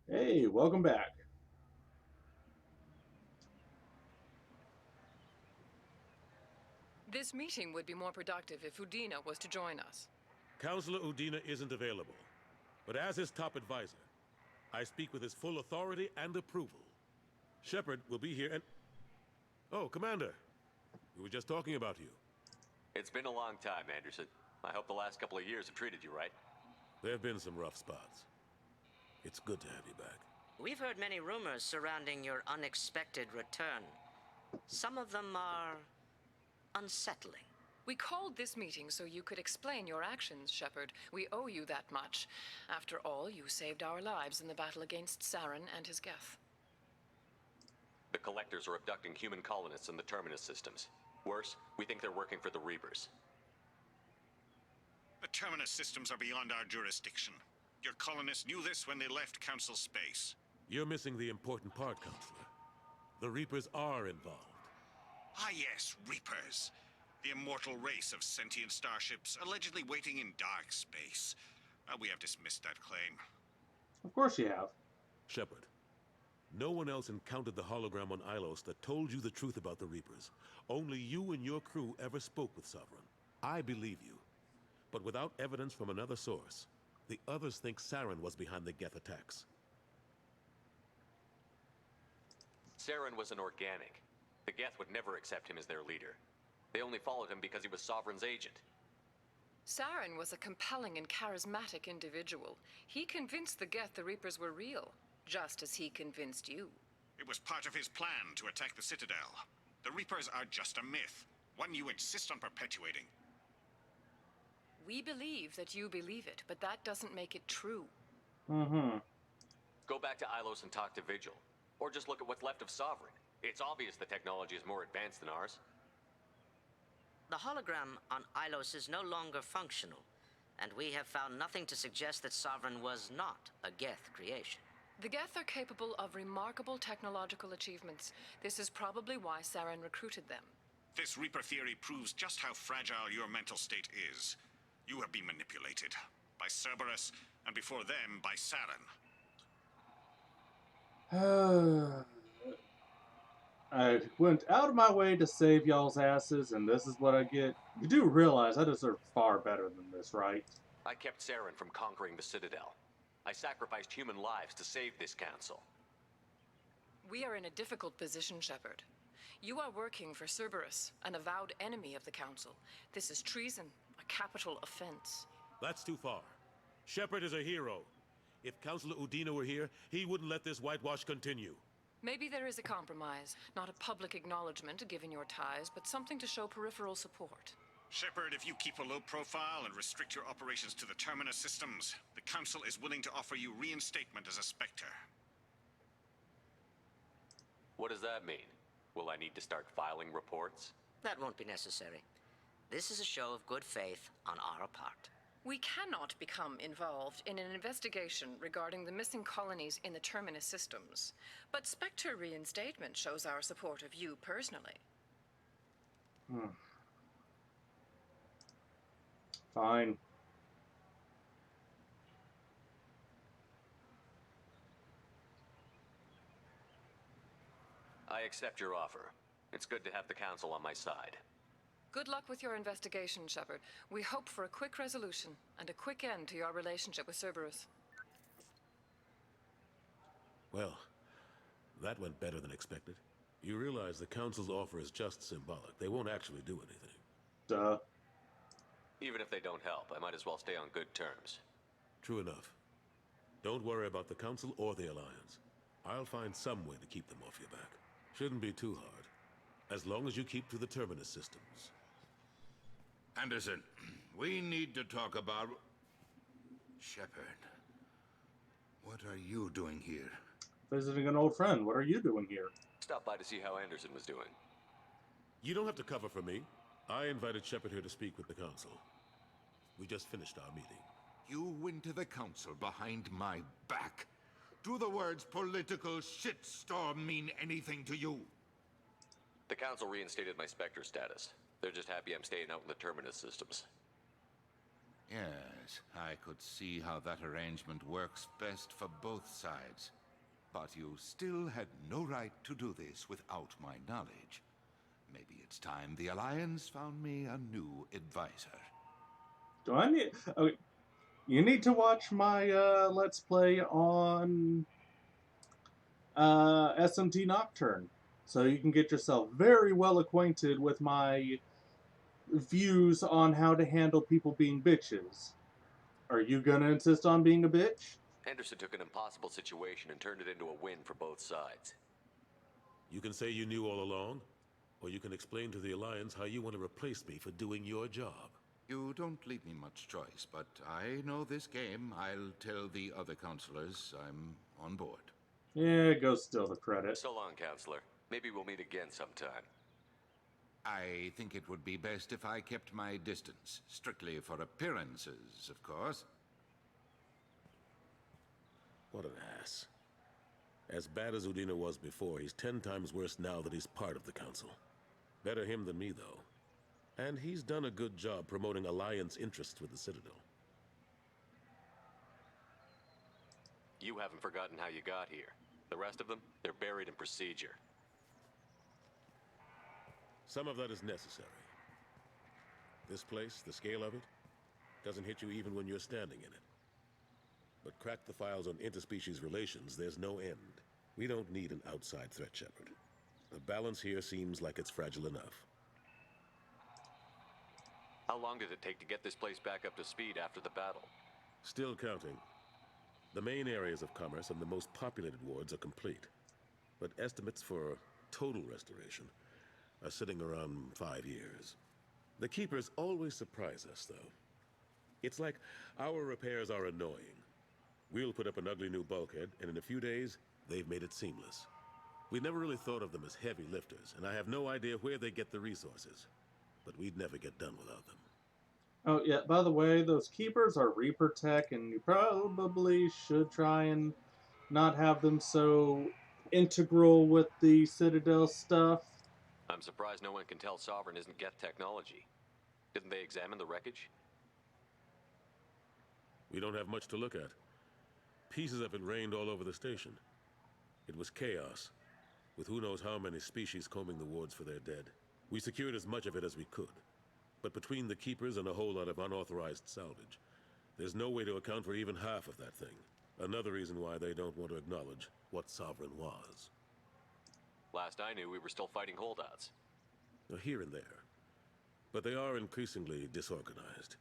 Hey, welcome back. This meeting would be more productive if Udina was to join us. Counselor Udina isn't available, but as his top advisor, I speak with his full authority and approval. Shepard will be here and... Oh, Commander. We were just talking about you. It's been a long time, Anderson. I hope the last couple of years have treated you right. There have been some rough spots. It's good to have you back. We've heard many rumors surrounding your unexpected return. Some of them are unsettling. We called this meeting so you could explain your actions, Shepard. We owe you that much. After all, you saved our lives in the battle against Saren and his Geth. The Collectors are abducting human colonists in the Terminus systems. Worse, we think they're working for the Reapers. The Terminus systems are beyond our jurisdiction. Your colonists knew this when they left Council space. You're missing the important part, Counselor. The Reapers are involved. Ah yes, Reapers. The immortal race of sentient starships allegedly waiting in dark space. We have dismissed that claim. Of course you have. Shepard, no one else encountered the hologram on Ilos that told you the truth about the Reapers. Only you and your crew ever spoke with Sovereign. I believe you. But without evidence from another source, the others think Saren was behind the Geth attacks. Saren was an organic. The Geth would never accept him as their leader. They only followed him because he was Sovereign's agent. Saren was a compelling and charismatic individual. He convinced the Geth the Reapers were real, just as he convinced you. It was part of his plan to attack the Citadel. The Reapers are just a myth, one you insist on perpetuating. We believe that you believe it, but that doesn't make it true. Go back to Ilos and talk to Vigil. Or just look at what's left of Sovereign. It's obvious the technology is more advanced than ours. The hologram on Ilos is no longer functional, and we have found nothing to suggest that Sovereign was not a Geth creation. The Geth are capable of remarkable technological achievements. This is probably why Saren recruited them. This Reaper theory proves just how fragile your mental state is. You have been manipulated. By Cerberus, and before them, by Saren. I went out of my way to save y'all's asses, and this is what I get. You do realize I deserve far better than this, right? I kept Saren from conquering the Citadel. I sacrificed human lives to save this council. We are in a difficult position, Shepard. You are working for Cerberus, an avowed enemy of the Council. This is treason, a capital offense. That's too far. Shepard is a hero. If Counselor Udina were here, he wouldn't let this whitewash continue. Maybe there is a compromise, not a public acknowledgement given your ties, but something to show peripheral support. Shepard, if you keep a low profile and restrict your operations to the Terminus systems, the Council is willing to offer you reinstatement as a Spectre. What does that mean? Will I need to start filing reports? That won't be necessary. This is a show of good faith on our part. We cannot become involved in an investigation regarding the missing colonies in the Terminus systems, but Spectre reinstatement shows our support of you personally. Fine. I accept your offer. It's good to have the Council on my side. Good luck with your investigation, Shepard. We hope for a quick resolution and a quick end to your relationship with Cerberus. Well, that went better than expected. You realize the Council's offer is just symbolic. They won't actually do anything. Duh. Even if they don't help, I might as well stay on good terms. True enough. Don't worry about the Council or the Alliance. I'll find some way to keep them off your back. Shouldn't be too hard. As long as you keep to the Terminus systems. Anderson, we need to talk about... Shepard. What are you doing here? Visiting an old friend. What are you doing here? Stop by to see how Anderson was doing. You don't have to cover for me. I invited Shepard here to speak with the Council. We just finished our meeting. You went to the Council behind my back. Do the words political shitstorm mean anything to you? The Council reinstated my Spectre status. They're just happy I'm staying out in the Terminus systems. Yes, I could see how that arrangement works best for both sides. But you still had no right to do this without my knowledge. Maybe it's time the Alliance found me a new advisor. Do I need... Okay, you need to watch my Let's Play on SMT Nocturne, so you can get yourself very well acquainted with my views on how to handle people being bitches. Are you gonna insist on being a bitch? Henderson took an impossible situation and turned it into a win for both sides. You can say you knew all along, or you can explain to the Alliance how you want to replace me for doing your job. You don't leave me much choice, but I know this game. I'll tell the other counselors I'm on board. Yeah, go steal the credit. So long, Counselor. Maybe we'll meet again sometime. I think it would be best if I kept my distance. Strictly for appearances, of course. What an ass. As bad as Udina was before, he's 10 times worse now that he's part of the Council. Better him than me, though. And he's done a good job promoting Alliance interests with the Citadel. You haven't forgotten how you got here. The rest of them, they're buried in procedure. Some of that is necessary. This place, the scale of it, doesn't hit you even when you're standing in it. But crack the files on interspecies relations, there's no end. We don't need an outside threat, Shepard. The balance here seems like it's fragile enough. How long did it take to get this place back up to speed after the battle? Still counting. The main areas of commerce and the most populated wards are complete. But estimates for total restoration are sitting around 5 years. The Keepers always surprise us, though. It's like our repairs are annoying. We'll put up an ugly new bulkhead, and in a few days, they've made it seamless. We never really thought of them as heavy lifters, and I have no idea where they get the resources. But we'd never get done without them. Oh, yeah, by the way, those Keepers are Reaper tech, and you probably should try and not have them so integral with the Citadel stuff. I'm surprised no one can tell Sovereign isn't Geth technology. Didn't they examine the wreckage? We don't have much to look at. Pieces of it rained all over the station. It was chaos, with who knows how many species combing the wards for their dead. We secured as much of it as we could. But between the Keepers and a whole lot of unauthorized salvage, there's no way to account for even half of that thing. Another reason why they don't want to acknowledge what Sovereign was. Last I knew, we were still fighting holdouts. Here and there. But they are increasingly disorganized.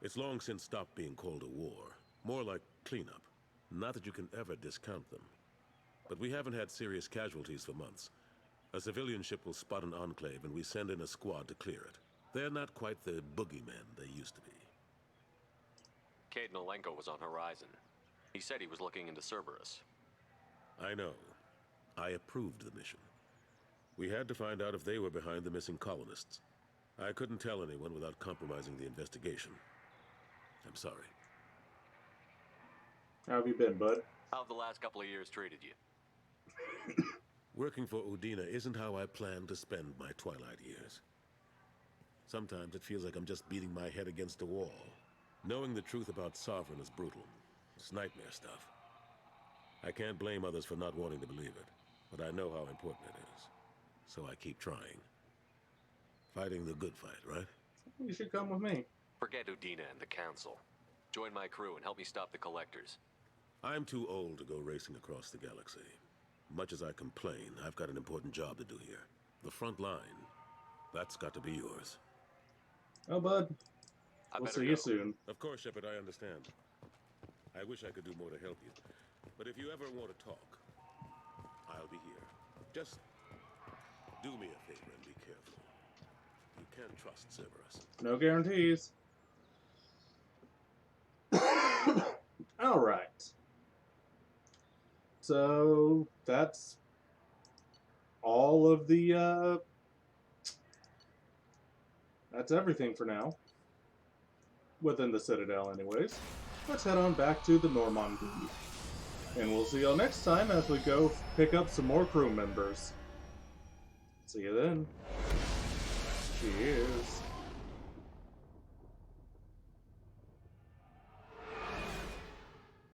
It's long since stopped being called a war. More like cleanup. Not that you can ever discount them. But we haven't had serious casualties for months. A civilian ship will spot an enclave and we send in a squad to clear it. They're not quite the boogeymen they used to be. Cade Nolenko was on Horizon. He said he was looking into Cerberus. I know. I approved the mission. We had to find out if they were behind the missing colonists. I couldn't tell anyone without compromising the investigation. I'm sorry. How have you been, bud? How have the last couple of years treated you? Working for Udina isn't how I planned to spend my twilight years. Sometimes it feels like I'm just beating my head against a wall. Knowing the truth about Sovereign is brutal. It's nightmare stuff. I can't blame others for not wanting to believe it, but I know how important it is. So I keep trying. Fighting the good fight, right? You should come with me. Forget Udina and the Council. Join my crew and help me stop the Collectors. I'm too old to go racing across the galaxy. Much as I complain, I've got an important job to do here. The front line. That's got to be yours. Oh, bud. I We'll better see go. you soon. Of course, Shepard, I understand. I wish I could do more to help you. But if you ever want to talk, I'll be here. Just do me a favor and be careful. You can't trust Cerberus. No guarantees. All right. So that's all of the that's everything for now. Within the Citadel anyways. Let's head on back to the Normandy. And we'll see y'all next time as we go pick up some more crew members. See you then. Cheers.